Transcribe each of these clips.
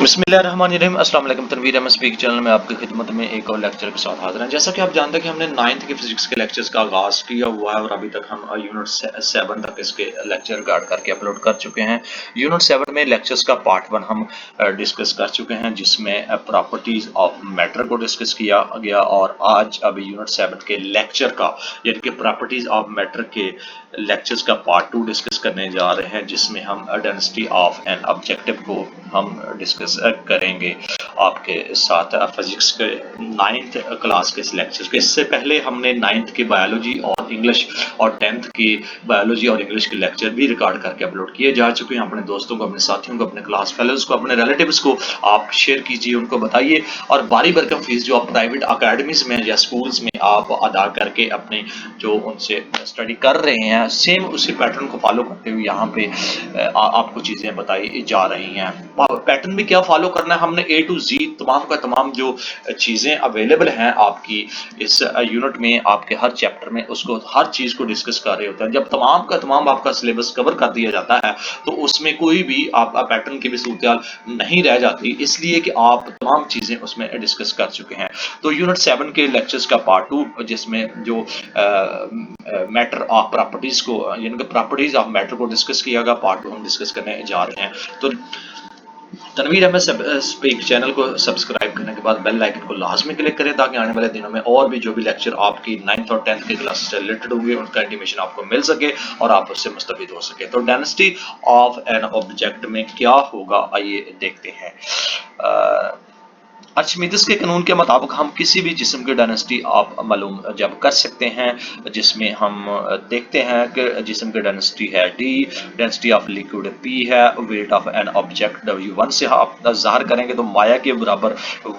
बिस्मिल्लाहिर्रहमानिर्रहीम। अस्सलाम वालेकुम। तनवीर अहमद स्पीक चैनल में आपकी खिदमत में एक और लेक्चर के साथ हाजिर हैं। जैसा कि आप जानते हैं कि हमने 9th के फिजिक्स के लेक्चर्स का आगाज़ किया हुआ है और अभी तक हम यूनिट 7 तक इसके लेक्चर रिकॉर्ड करके अपलोड कर चुके हैं। यूनिट 7 में लेक्चर्स का पार्ट 1 हम डिस्कस कर चुके हैं, जिसमें प्रॉपर्टीज़ ऑफ मैटर को डिस्कस किया गया, और आज अभी यूनिट 7 के लेक्चर का यानी कि प्रॉपर्टीज़ ऑफ मैटर के लेक्चर्स का पार्ट 2 डिस्कस करने जा रहे हैं, जिसमें हम डेंसिटी ऑफ एन ऑब्जेक्टिव को हम डिस्कस करेंगे आपके साथ फिजिक्स के 9th क्लास के लेक्चर्स के। इससे पहले हमने 9th की बायोलॉजी और इंग्लिश और 10th की बायोलॉजी और इंग्लिश के लेक्चर भी रिकॉर्ड करके अपलोड किए जा चुके हैं। अपने दोस्तों को, अपने साथियों को, अपने क्लास फेलोज को, अपने रिलेटिव्स को आप शेयर कीजिए, उनको बताइए, और बारी भरकम फीस जो आप प्राइवेट अकेडमीज में या स्कूल्स में आप अदा करके अपने जो उनसे स्टडी कर रहे हैं, सेम उसी पैटर्न को फॉलो करते हुए यहाँ पे आपको चीज़ें बताई जा रही हैं। पैटर्न भी क्या फॉलो करना है, हमने A to Z तमाम का तमाम जो चीज़ें अवेलेबल हैं आपकी इस यूनिट में, आपके हर चैप्टर में, उसको हर चीज़ को डिस्कस कर रहे होते हैं। जब तमाम का तमाम आपका सिलेबस कवर कर दिया जाता है तो उसमें कोई भी आप पैटर्न की भी सूरत नहीं रह जाती, इसलिए कि आप तमाम चीज़ें उसमें डिस्कस कर चुके हैं। तो यूनिट 7 के लेक्चर्स का पार्ट 2, जिसमें जो मैटर ऑफ प्रॉपर्टीज़ को यानी कि प्रॉपर्टीज़ ऑफ मैटर को डिस्कस किया गया, पार्ट 2 हम डिस्कस करने जा रहे हैं। तो तनवीर अहमद स्पीक चैनल को सब्सक्राइब करने के बाद बेल आइकन को लाजमी क्लिक करें, ताकि आने वाले दिनों में और भी जो भी लेक्चर आपकी 9th और 10th की क्लास से रिलेटेड होंगे उनका इंटीमेशन आपको मिल सके और आप उससे मुस्तफिद हो सके। तो डेंसिटी ऑफ एन ऑब्जेक्ट में क्या होगा, आइए देखते हैं। अर्चिमीदेस के कानून के मुताबिक हम किसी भी जिस्म की डेंसिटी आप मालूम जब कर सकते हैं, जिसमें हम देखते हैं कि जिस्म की डेंसिटी है D, density of liquid P है, weight of an object W1 से आप ज़ाहिर करेंगे तो माया के बराबर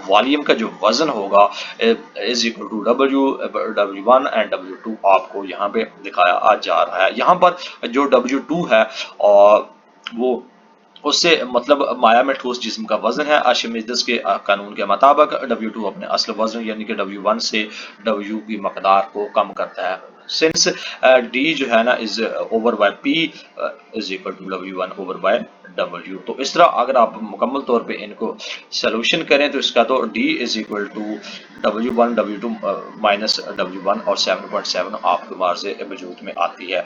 वॉल्यूम का जो वजन होगा is equal to W1 and W2 आपको यहाँ पे दिखाया जा रहा है। यहाँ पर जो W2 है और वो उससे मतलब माया में ठोस जिस्म का वजन है। आर्चिमीदेस के कानून के मुताबिक W2 अपने असल वजन यानी कि W1 से W की मकदार को कम करता है। सिंस D जो है ना is over by P is equal to W1 over by W। तो इस तरह अगर आप मुकम्मल तौर पे इनको सोल्यूशन करें तो इसका तो D is equal to W1 W2 minus W1 और 7.7 आपके मार्जे वजूद में आती है।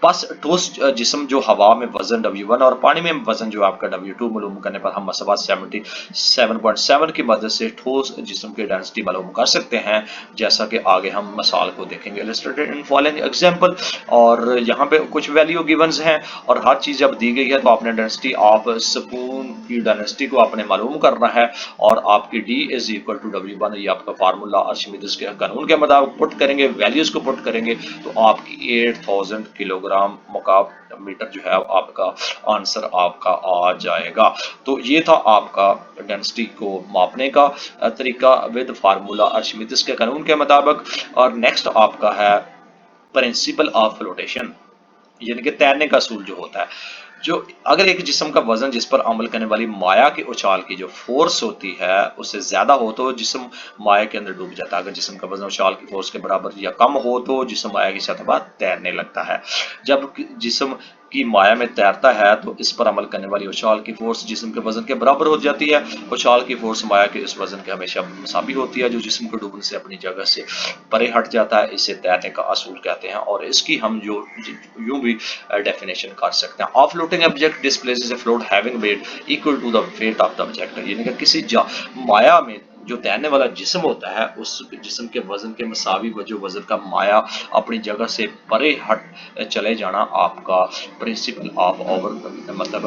बस ठोस जिस्म जो हवा में वजन W1 और पानी में वजन जो आपका W2 मालूम करने पर हम मसला 77.7 की मदद से ठोस जिस्म की डेंसिटी मालूम कर सकते हैं, जैसा कि आगे हम मिसाल को देखेंगे इलस्ट्रेटेड इन फॉलोइंग एग्जांपल। और यहाँ पे कुछ वैल्यू गिवन्स हैं और हर चीज़ जब दी गई है तो आपने डेंसिटी ऑफ स्पून की डेंसिटी को आपने मालूम करना है, और आपकी D is equal to W1, ये आपका फार्मूला आर्चिमीदेस के कानून के मुताबिक पुट करेंगे, वैल्यूज को पुट करेंगे तो आपकी 8000 किलोग्राम मुकाब मीटर जो है आपका आंसर आपका आ जाएगा। तो ये था आपका डेंसिटी को मापने का तरीका विद फार्मूला आर्चिमीदेस के कानून के मुताबिक। और नेक्स्ट आपका है प्रिंसिपल ऑफ फ्लोटेशन, यानी कि तैरने का असूल जो होता है। जो अगर एक जिस्म का वजन जिस पर अमल करने वाली माया के उछाल की जो फोर्स होती है उससे ज्यादा हो तो जिस्म माया के अंदर डूब जाता है। अगर जिस्म का वजन उछाल की फोर्स के बराबर या कम हो तो जिस्म माया की सतह पर तैरने लगता है। जब जिस्म की माया में तैरता है तो इस पर अमल करने वाली उछाल की फोर्स जिस्म के वजन के बराबर हो जाती है। उछाल की फोर्स माया के इस वजन के हमेशा मुसावी होती है, जो जिस्म को डूबने से अपनी जगह से परे हट जाता है। इसे तैरने का असूल कहते हैं, और इसकी हम जो यूं भी डेफिनेशन कर सकते हैं। Of floating object displaces a float having weight equal to the weight of the object, यानी कि किसी माया में जो तैरने वाला जिस्म होता है उस जिस्म के वजन के मुसावी जो वजन का माया अपनी जगह से परे हट चले जाना आपका प्रिंसिपल ऑफ ओवर मतलब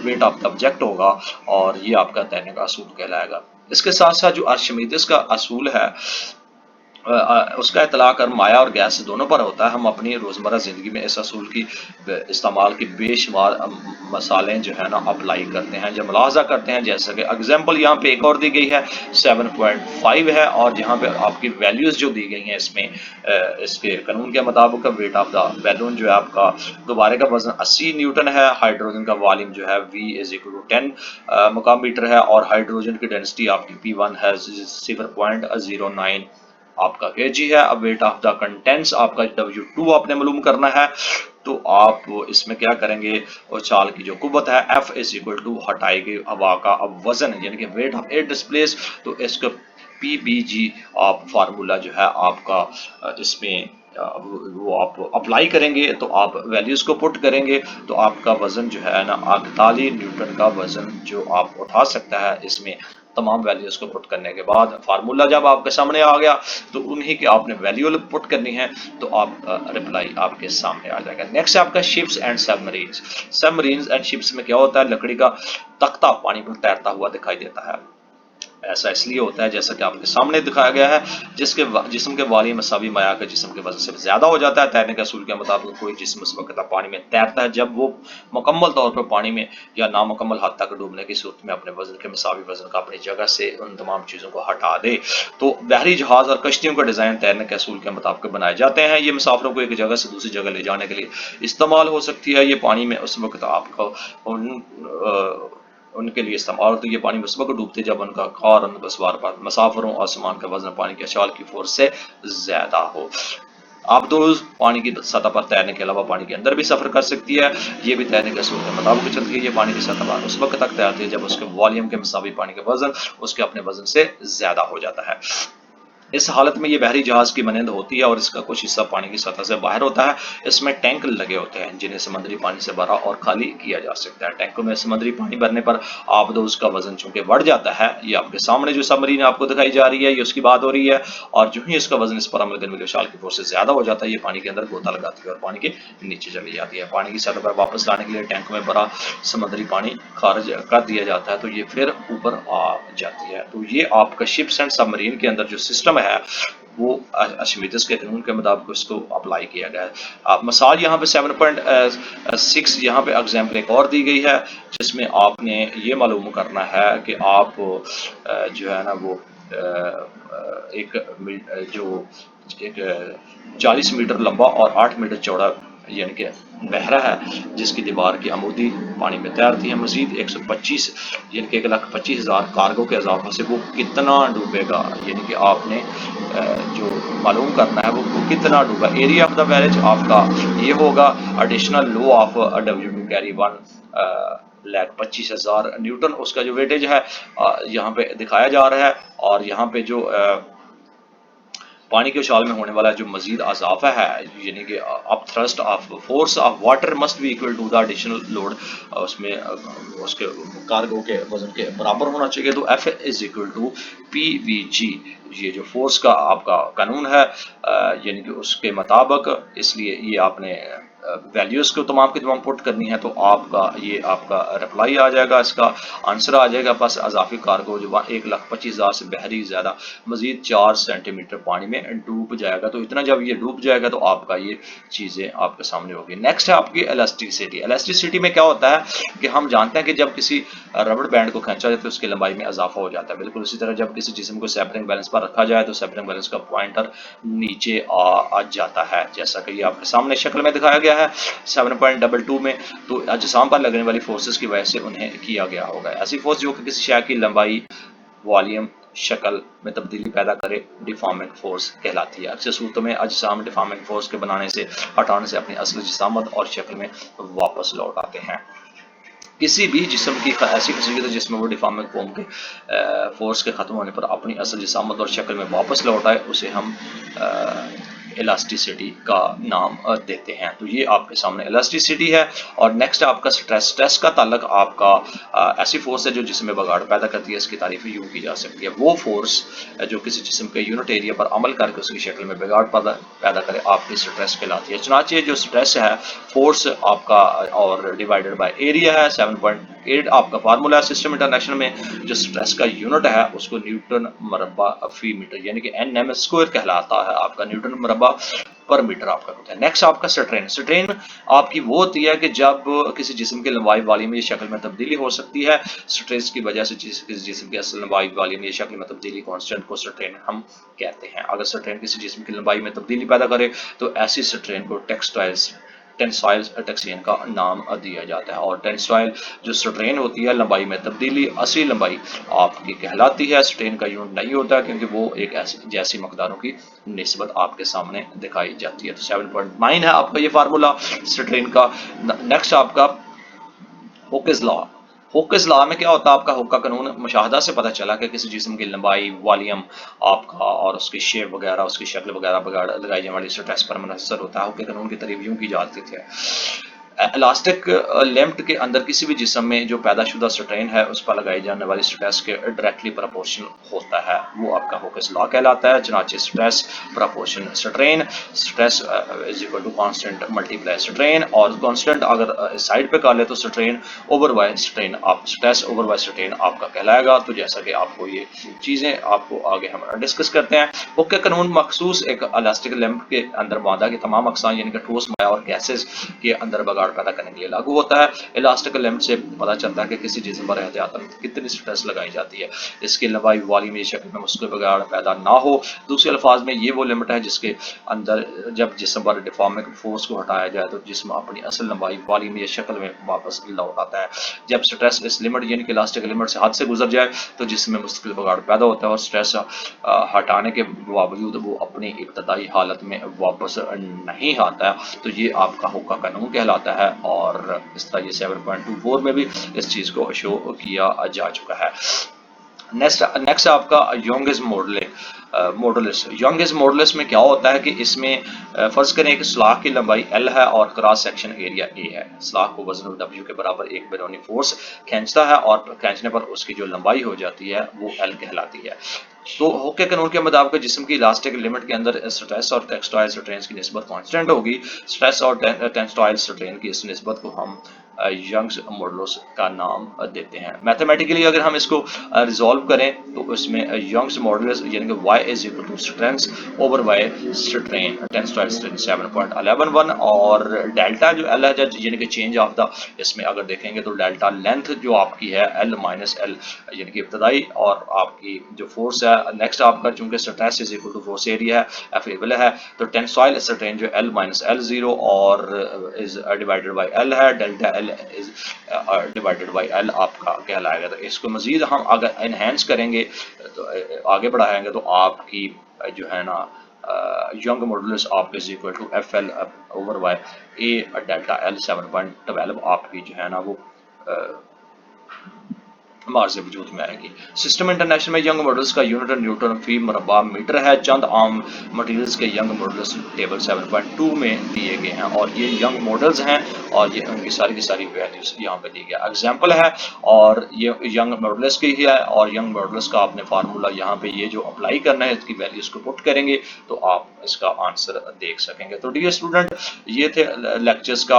वेट ऑफ द ऑब्जेक्ट होगा, और ये आपका तैरने का असूल कहलाएगा। इसके साथ साथ जो आर्चिमीदेस का असूल है उसका इतला कर माया और गैस दोनों पर होता है। हम अपनी रोज़मर्रा ज़िंदगी में इस असूल की इस्तेमाल की बेशुमार मसालें जो है ना अप्लाई करते हैं, जब मुलाहजा करते हैं। जैसे कि एग्जांपल यहाँ पे एक और दी गई है 7.5 है, और जहाँ पे आपकी वैल्यूज़ जो दी गई हैं इसमें इसके कानून के मुताबिक वेट ऑफ द बैलून जो है आपका गुब्बारे का वजन 80 न्यूटन है, हाइड्रोजन का वॉल्यूम जो है V इज इक्वल टू 10 मुकाम मीटर है, और हाइड्रोजन की डेंसिटी आपकी P1 है 0.09 आपका kg है। अब वेट ऑफ द कंटेंट्स आपका W2 आपने मालूम करना है। तो आप इसमें क्या करेंगे, उछाल की जो कुव्वत है F इज इक्वल टू हटाई गई हवा का वजन यानी कि वेट ऑफ एयर डिस्प्लेस, तो इसका PBG आप फार्मूला जो है आपका इसमें वो आप अप्लाई करेंगे, तो आप वैल्यूज को पुट करेंगे तो आपका वजन जो है ना 48 न्यूटन का वजन जो आप उठा सकता है। इसमें तमाम वैल्यूज को पुट करने के बाद फार्मूला जब आपके सामने आ गया तो उन्हीं की आपने वैल्यू पुट करनी है, तो आप रिप्लाई आपके सामने आ जाएगा। नेक्स्ट है आपका ships and submarines. Submarines and ships में क्या होता है, लकड़ी का तख्ता पानी पर तैरता हुआ दिखाई देता है। ऐसा इसलिए होता है जैसा कि आपके सामने दिखाया गया है, जिसके जिस्म के वाली मसावी माया का जिस्म के वजन से ज्यादा हो जाता है। तैरने के असूल के मुताबिक कोई जिस्म उस वक्त पानी में तैरता है जब वो मुकम्मल तौर पर पानी में या नामुकम्मल हद तक डूबने की सूरत में अपने वजन के मसावी वजन का अपनी जगह से उन तमाम चीजों को हटा दे। तो बहरी जहाज और कश्तियों का डिजाइन तैरने के असूल के मुताबिक बनाए जाते हैं। ये मुसाफिरों को एक जगह से दूसरी जगह ले जाने के लिए इस्तेमाल हो सकती है। ये पानी में उस वक्त आपको उनके लिए इस्तेमाल, तो ये पानी में उस वक्त डूबते जब उनका कारण बसवार पर मुसाफिरों और सामान का वजन पानी के अशाल की फोर्स से ज्यादा हो। आप तो पानी की सतह पर तैरने के अलावा पानी के अंदर भी सफर कर सकती है। ये भी तैरने के असूल के मुताबिक चलती है। ये पानी की सतह पर उस वक्त तक तैरती है जब उसके वॉल्यूम के मुताबिक पानी का वजन उसके अपने वजन से ज्यादा हो जाता है। इस हालत में ये बहरी जहाज की मानंद होती है और इसका कुछ हिस्सा पानी की सतह से बाहर होता है। इसमें टैंक लगे होते हैं जिन्हें समुद्री पानी से भरा और खाली किया जा सकता है। टैंकों में समुद्री पानी भरने पर आबदोज का वजन चूंकि बढ़ जाता है। ये आपके सामने जो सबमरीन आपको दिखाई जा रही है ये उसकी बात हो रही है, और जो ही इसका वजन इस पर अमल करने वाली विशाल की फोर्स से ज्यादा हो जाता है, ये पानी के अंदर गोता लगाती है और पानी के नीचे चली जाती है। पानी की सतह पर वापस लाने के लिए टैंक में भरा समुद्री पानी खारिज कर दिया जाता है, तो ये फिर ऊपर आ जाती है। तो ये आपका शिप्स एंड सबमरीन के अंदर जो सिस्टम है वो अशमीदस के कानून के मुताबिक उसको अप्लाई किया गया है। आप मिसाल यहाँ पे 7.6 यहाँ पे एग्जाम्पल एक और दी गई है जिसमें आपने ये मालूम करना है कि आप जो है ना वो एक जो एक 40 मीटर लंबा और 8 मीटर चौड़ा यानी कि बहरा है जिसकी दीवार की आमूदी पानी में तैरती है। मजीद 125 यानी कि 1,25,000 कार्गो के इजाफे से वो कितना डूबेगा, यानी कि आपने जो मालूम करना है वो कितना डूबा। एरिया ऑफ द बैरेज आपका ये होगा additional low of W2 carry 1,25,000 Newton, उसका जो वेटेज है यहाँ पे दिखाया जा रहा है। और यहाँ पे जो पानी के उछाल में होने वाला जो मजीद अजाफा है यानी कि up thrust of force of water must be equal to the additional load, उसमें उसके कार्गो के वजन के बराबर होना चाहिए। तो F is equal to PVG, ये जो फोर्स का आपका कानून है यानी कि उसके मुताबिक, इसलिए ये आपने वैल्यूज को तमाम की तमाम पुट करनी है। तो आपका ये आपका रिप्लाई आ जाएगा, इसका आंसर आ जाएगा। बस अजाफी कार्गो जो 1,25,000 से बहरी ज्यादा मजीद 4 सेंटीमीटर पानी में डूब जाएगा। तो इतना जब ये डूब जाएगा तो आपका ये चीजें आपके सामने होगी। नेक्स्ट है आपकी इलास्टिसिटी। इलास्टिसिटी में क्या होता है कि हम जानते हैं कि जब किसी रबड़ बैंड को खींचा जाए तो उसकी लंबाई में इजाफा हो जाता है। बिल्कुल उसी तरह जब किसी जिस्म को सेपरिंग बैलेंस पर रखा जाए तो सेपरिंग बैलेंस का पॉइंटर नीचे आ जाता है, जैसा कि ये आपके सामने शक्ल में दिखाया गया है 7.22 में। तो अजसाम पर लगने वाली फोर्सेस की वजह से उन्हें किया गया होगा। ऐसी फोर्स जो कि किसी शय की लंबाई, वॉल्यूम, शक्ल में तब्दीली पैदा करे डिफॉर्मिंग फोर्स कहलाती है। अक्सर सूरतों में अजसाम डिफॉर्मिंग फोर्स के बनाने से हटाने से अपनी असल जिसामत और शक्ल में वापस लौट आते हैं। किसी भी जिस्म की ऐसी खसूसियत है जिसमें वो डिफॉर्मिंग फोर्म के फोर्स के खत्म होने पर अपनी असल जिसामत और शक्ल में वापस लौट आए, उसे हम इलास्टिसिटी का नाम देते हैं। तो ये आपके सामने इलास्टिसिटी है। और नेक्स्ट आपका स्ट्रेस। स्ट्रेस का ताल्लुक आपका ऐसी फोर्स है जो जिसमें बगाड़ पैदा करती है। इसकी तारीफ यूं की जा सकती है, वो फोर्स जो किसी जिस्म के यूनिट एरिया पर अमल करके उसकी शक्ल में बिगाड़ पैदा करे आपकी स्ट्रेस कहलाती है। चुनांचे जो स्ट्रेस है फोर्स आपका और डिवाइडेड बाय एरिया है। 7.8 आपका फार्मूला है। सिस्टम इंटरनेशनल में जो स्ट्रेस का यूनिट है उसको न्यूटन मरबा फी मीटर यानी कि Nm² कहलाता है। आपका न्यूटन मरबा पर मीटर आपका होता है। नेक्स्ट आपका स्ट्रेन। स्ट्रेन आपकी वो होती है कि जब किसी जिस्म की लंबाई वॉल्यूम या शक्ल में तब्दीली हो सकती है। स्ट्रेस की वजह से किसी जिस्म की असल लंबाई वॉल्यूम या शक्ल में तब्दीली कांस्टेंट को स्ट्रेन हम कहते हैं। अगर स्ट्रेन किसी जिस्म की लंबाई में तब्दीली पैदा करे तो ऐसी स्ट्रेन को टेंसाइल टेक्सचर का नाम दिया जाता है। और टेंसाइल जो स्ट्रेन होती है, लंबाई में तब्दीली असली लंबाई आपकी कहलाती है, स्ट्रेन का यूनिट नहीं होता क्योंकि वो एक ऐसी जैसी मकदारों की निस्बत आपके सामने दिखाई जाती है। तो 7.9 है आपका ये फार्मूला स्ट्रेन का। नेक्स्ट आपका हुकेस लॉ। हुकेस लॉ में क्या होता है, आपका हुक्का कानून मुशाहदा से पता चला कि किसी जिस्म की लंबाई, वॉल्यूम आपका और उसकी शेप वगैरह, उसकी शक्ल वगैरह लगाई जाने वाली स्ट्रेस पर मुनहसर होता है। हुक्के कानून की तारीफ यूं की जाती थी, इलास्टिक लैम्प के अंदर किसी भी जिस्म में जो पैदाशुदा स्ट्रेन है उस पर लगाई जाने वाली स्ट्रेस के डायरेक्टली प्रोपोर्शनल होता है, वो आपका हुकेस लॉ कहलाता है। चुनांचे stress proportion strain, stress is equal to constant multiply strain, और कांस्टेंट अगर साइड पे कर ले तो स्ट्रेन ओवर बाय स्ट्रेन, आप स्ट्रेस ओवर बाय स्ट्रेन आपका कहलाएगा। तो जैसा कि आपको ये चीजें आपको आगे हम डिस्कस करते हैं। हुक्के कानून मखसूस एक इलास्टिक लैम्प के अंदर बांधा कि तमाम अक़साम यानी कि ठोस माया और गैसेस के अंदर बगाड़ पैदा करने के लिए लागू होता है। इलास्टिक लैम्प से पता चलता है कि किसी जिस्म पर एहतियातन कितनी स्ट्रेस लगाई जाती है, इसकी लंबाई, वॉल्यूम या शक्ल में मुश्किल बगाड़ पैदा ना हो। दूसरे अल्फाज में ये वो लिमिट है जिसके अंदर जब जिस्म पर डिफॉर्मिंग फोर्स को हटाया जाए तो जिस्म अपनी असल लंबाई, वॉल्यूम या शक्ल में वापस लौट आता है। जब स्ट्रेस इस लिमिट यानी कि इलास्टिक लिमिट से हद से गुजर जाए तो जिस्म में मुश्किल बगाड़ पैदा होता है और स्ट्रेस हटाने के बावजूद वो अपनी इब्तदाई हालत में वापस नहीं आता है। तो ये आपका हुक्का कानून कहलाता है, और इस तरह ये 7.24 में भी इस चीज़ को शो किया जा चुका है। नेक्स्ट आपका योंगेस मॉडुलस। योंगेस मॉडुलस में क्या होता है कि इसमें फर्ज करें कि स्लाख की लंबाई L है और क्रॉस सेक्शन एरिया A है। स्लाख को वजन W के बराबर एक बैरूनी फोर्स खींचता है और खींचने पर उसकी जो लंबाई हो जाती है वो L कहलाती है। तो हुक्के कानून के मुताबिक जिस्म की इलास्टिक लिमिट के अंदर स्ट्रेस और टेंसाइल स्ट्रेन की निस्बत कांस्टेंट होगी। स्ट्रेस और टेंसाइल स्ट्रेन की इस निस्बत को हम यंग्स मॉडुलस का नाम देते हैं। मैथमेटिकली अगर हम इसको रिजॉल्व करें तो इसमें यंग्स मॉडुलस यानी कि y is equal to strength over y strain, tensile strain 7.111, और डेल्टा जो L है यानी कि चेंज ऑफ द, इसमें अगर देखेंगे तो डेल्टा लेंथ जो आपकी है L माइनस L यानी कि इब्तदाई और आपकी जो फोर्स है। नेक्स्ट आपका चूंकि stress is equal to force area है, F है, तो टेंसाइल स्ट्रेन जो L माइनस L0 और इज डिवाइडेड बाई L है, delta L is divided by L आपका कहलाएगा। तो इसको मजीद हम अगर एनहेंस करेंगे तो आगे बढ़ाएंगे तो आपकी जो है ना यंग मॉडुलस आपके is equal to FL over by A delta L 7.12 आपकी जो है ना वो मार्जे वजूद में आएगी। सिस्टम इंटरनेशनल में यंग मॉडल्स का यूनिट न्यूटन फी मरबा मीटर है। चंद आम मटेरियल्स के यंग मॉडल्स टेबल 7.2 में दिए गए हैं, और ये यंग मॉडल्स हैं और ये उनकी सारी की सारी वैल्यूज यहाँ पे दी गया एग्जाम्पल है, और ये यंग मॉडल्स की ही है। और यंग मॉडल्स का आपने फार्मूला यहाँ पे ये जो अप्लाई करना है इसकी वैल्यूज को पुट करेंगे तो आप इसका आंसर देख सकेंगे। तो डियर स्टूडेंट, ये थे लेक्चर्स का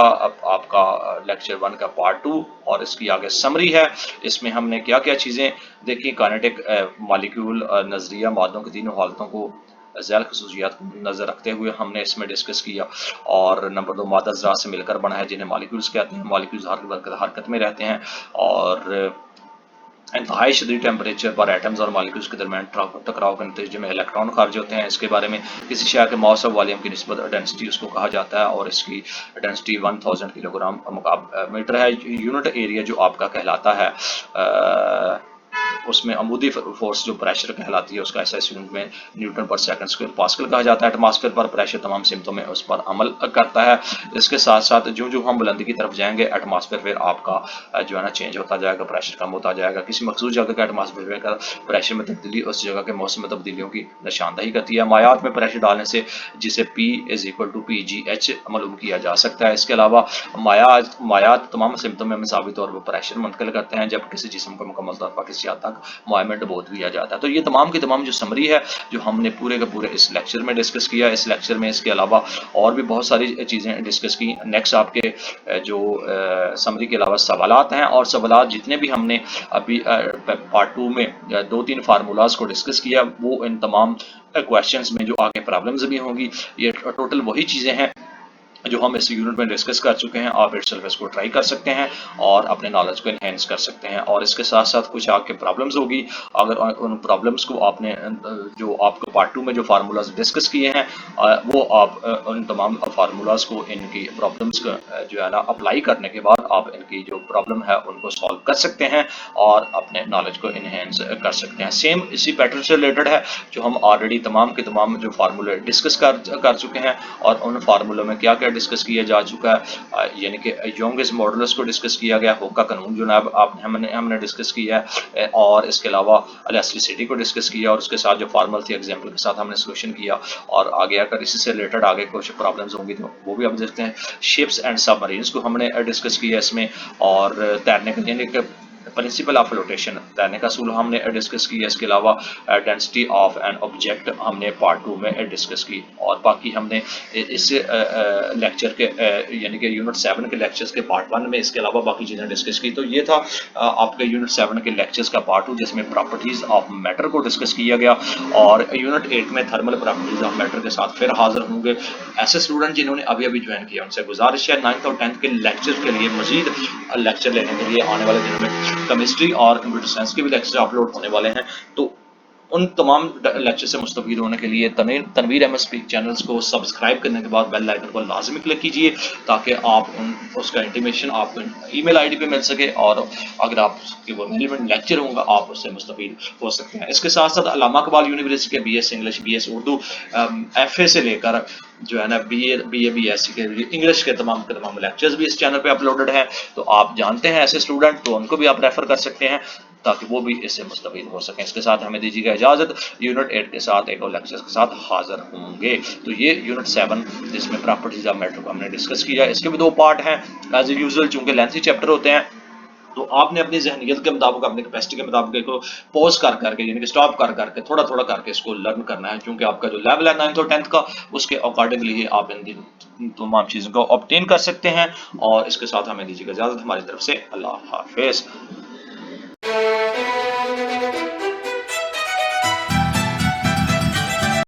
आपका लेक्चर 1 का पार्ट 2, और इसकी आगे समरी है। इसमें हमने क्या क्या चीज़ें देखी, काइनेटिक मॉलिक्यूल नज़रिया, मादों की तीनों हालतों को ज़ैल खसूसियात को नज़र रखते हुए हमने इसमें डिस्कस किया। और नंबर 2, मादा ज़रात से मिलकर बना है जिन्हें मॉलिक्यूल्स कहते हैं। मॉलिक्यूल्स हरकत में रहते हैं और इंतहाई शदीद टेम्परेचर पर एटम्स और मॉलिक्यूल्स के दरमियान टकराव के नतीजे में इलेक्ट्रॉन खारिज होते हैं। इसके बारे में किसी शय के मास और वॉल्यूम की निस्बत डेंसिटी उसको कहा जाता है, और इसकी डेंसिटी 1000 किलोग्राम मीटर है। यूनिट एरिया जो आपका कहलाता है उसमें अमूदी फोर्स जो प्रेशर कहलाती है उसका एसआई यूनिट में न्यूटन पर सेकंड स्क्वायर पास्कल कहा जाता है। एटमॉस्फेयर पर प्रेशर तमाम सिमतों में उस पर अमल करता है। इसके साथ साथ जो जो हम बुलंदी की तरफ जाएंगे एटमॉस्फेयर फिर आपका जो है ना चेंज होता जाएगा, प्रेशर कम होता जाएगा। किसी मखसूस जगह का एटमॉस्फेयर का प्रेशर में तब्दीली उस जगह के मौसम में तब्दीलियों की निशानदही करती है। मायात में प्रेशर डालने से जिसे P is equal to PGH मालूम किया जा सकता है। इसके अलावा मायात तमाम सिमतों में मसावी तौर पर प्रेशर मुंतकिल करते हैं जब किसी जिस्म को मुकम्मल तौर पर किसी हद तक मुआयमेंट बोध दिया जाता है। तो ये तमाम की तमाम जो समरी है जो हमने पूरे के पूरे इस लेक्चर में डिस्कस किया। इस लेक्चर में इसके अलावा और भी बहुत सारी चीज़ें डिस्कस की। नेक्स्ट आपके जो समरी के अलावा सवालात हैं, और सवालात जितने भी हमने अभी पार्ट 2 में 2-3 फार्मूलाज को डिस्कस किया वो इन तमाम क्वेश्चंस में जो आगे प्रॉब्लम्स भी होंगी, ये टोटल वही चीज़ें हैं जो हम इस यूनिट में डिस्कस कर चुके हैं, आप इटसेल्फ इसको ट्राई कर सकते हैं और अपने नॉलेज को इन्हेंस कर सकते हैं। और इसके साथ साथ कुछ आपके प्रॉब्लम्स होगी, अगर उन प्रॉब्लम्स को आपने जो आपको पार्ट 2 में जो फार्मूलाज डिस्कस किए हैं वो आप उन तमाम फार्मूलाज को इनकी प्रॉब्लम्स को जो है ना अप्लाई करने के बाद आप इनकी जो प्रॉब्लम है उनको सॉल्व कर सकते हैं और अपने नॉलेज को इन्हेंस कर सकते हैं। सेम इसी पैटर्न से रिलेटेड है जो हम ऑलरेडी तमाम के तमाम जो फार्मूले डिस्कस कर चुके हैं और उन फार्मूलों में क्या क्या डिस्कस किया जा चुका है, यानी कि योंगिस मॉडुलस को डिस्कस किया गया, हुक का कानून जो ना हमने डिस्कस किया है, और इसके अलावा इलास्टिसिटी को डिस्कस किया और उसके साथ जो फार्मूल थी एग्जाम्पल के साथ हमने सोल्यूशन किया। और आगे अगर इसी से रिलेटेड आगे कुछ प्रॉब्लम्स होंगी तो वो भी आप देखते हैं। शिप्स एंड सबमरीन्स को हमने डिस्कस किया इसमें, और तैरने का यानी कि प्रिंसिपल ऑफ फ्लोटेशन, तैरने का असूल हमने डिस्कस किया। इसके अलावा डेंसिटी ऑफ एन ऑब्जेक्ट हमने पार्ट 2 में डिस्कस की। और बाकी हमने इस लेक्चर के यानी कि यूनिट 7 के लेक्चर्स के पार्ट 1 में इसके अलावा बाकी चीज़ें डिस्कस की। तो ये था आपके यूनिट 7 के लेक्चर्स का पार्ट 2 जिसमें प्रॉपर्टीज़ ऑफ मैटर को डिस्कस किया गया। और यूनिट 8 में थर्मल प्रॉपर्टीज़ ऑफ मैटर के साथ फिर हाजिर होंगे। ऐसे स्टूडेंट जिन्होंने अभी अभी ज्वाइन किया उनसे गुजारिश है 9th और 10th के लेक्चर के लिए मजीद लेक्चर लेने के लिए आने वाले दिनों में केमिस्ट्री और कंप्यूटर साइंस के भी लेक्चर अपलोड होने वाले हैं। तो उन तमाम लेक्चर से मुस्तफ़ीद होने के लिए तनवीर अहमद स्पीक चैनल्स को सब्सक्राइब करने के बाद बेल आइकन को लाजमी क्लिक कीजिए ताकि आप उसका इंटीमेशन आपको ईमेल आईडी पे मिल सके, और अगर आपके वो रिलेवेंट लेक्चर होगा आप उससे मुस्तफ़ीद हो सकते हैं। इसके साथ साथ अल्लामा इकबाल यूनिवर्सिटी के BS English, BS Urdu, FA से लेकर जो है ना BA BSc के इंग्लिश के तमाम लेक्चर्स भी इस चैनल पे अपलोडेड हैं। तो आप जानते हैं ऐसे स्टूडेंट तो उनको भी आप रेफर कर सकते हैं ताकि वो भी इससे मुस्तफ़ीद हो सकें। इसके साथ हमें दीजिएगा इजाज़त, यूनिट 8 के साथ एक और लेक्चर्स के साथ हाजिर होंगे। तो ये यूनिट 7 जिसमें प्रॉपर्टीज ऑफ मैटर को हमने डिस्कस किया, इसके भी 2 पार्ट हैं एज यूजुअल, चूंकि लेंथी चैप्टर होते हैं तो आपने अपनी जहनीत के मुताबिक अपनी कैपेसिटी के मुताबिक को पॉज कर करके यानी कि स्टॉप कर करके थोड़ा थोड़ा करके इसको लर्न करना है, क्योंकि आपका जो लेवल है 9th और 10th का उसके अकॉर्डिंगली ही आप इन तमाम चीज़ों को ऑब्टेन कर सकते हैं। और इसके साथ हमें दीजिएगा इजाज़त, हमारी तरफ से अल्लाह हाफिज़।